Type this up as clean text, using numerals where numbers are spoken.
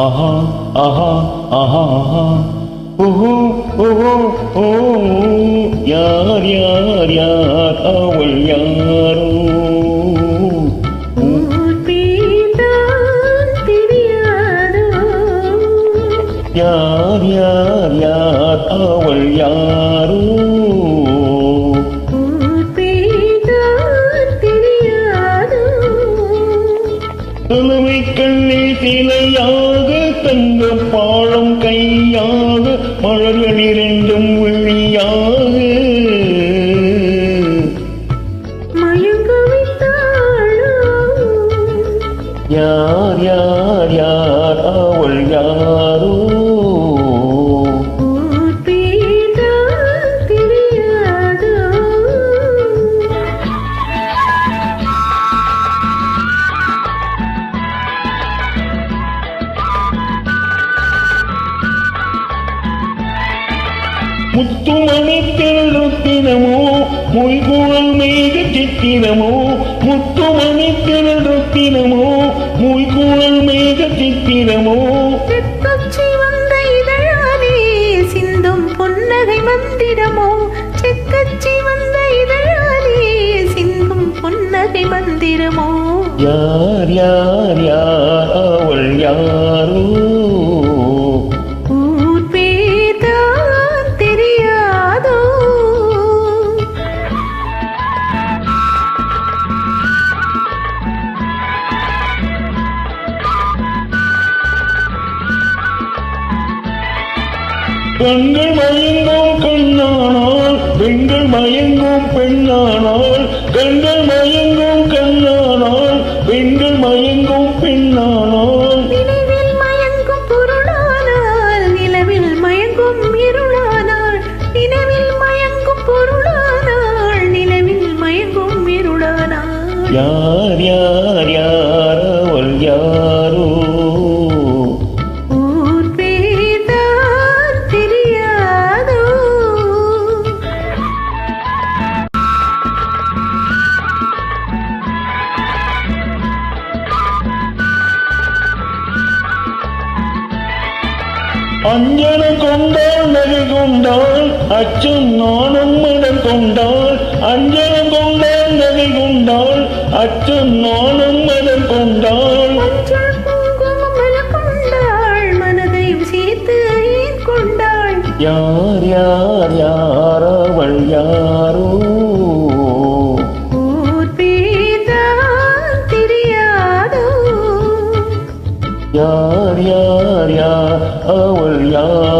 ஆஹா ஆஹா ஆஹா ஆஹா ஓஹோ ஓஹோ ஓ யார் யார் யார் அவள் யாரோ யார் யார் யார் அவள் யாரோ தலைமை கண்ணில் சிலையாக தங்க பாலம் கையாக மலர்கள் இரண்டும் விழியாக யார் யார் யார் அவள் யாரோ முத்துமணி திருத்தினமோ மொய்குழல் மேக சித்திரமோ முத்துமணி திருத்தினமோ மொய்குழல் மேக சித்திரமோ செக்கச்சி வந்த இதழாலே சிந்தும் பொன்னகை மந்திரமோ செக்கச்சி வந்த இதழாலே சிந்தும் பொன்னகை மந்திரமோ யார் யார் யார் அவள் யாரோ கண்கள் மயங்கும் கண்ணானால் பெண்கள் மயங்கும் பெண்ணானால் கண்கள் மயங்கும் கண்ணானால் பெண்கள் மயங்கும் பெண்ணானால் நிலவில் மயங்கும் பொருளானால் நிலவில் மயங்கும் இருளானால் நிலவில் மயங்கும் பொருளானால் நிலவில் மயங்கும் இருளானால் யார் யார் யார் அவள் யாரோ அஞ்சன கொண்டாள் நகை கொண்டாள் அச்சம் நானும் மனம் கொண்டாள் அஞ்சன கொண்டாள் நகை கொண்டாள் அச்சம் நானும் மனம் கொண்டாள் மனதையும் சேர்த்து கொண்டாள் யார் யார் யார் அவள் யாரோ யார் யார் யார் அவள் யார்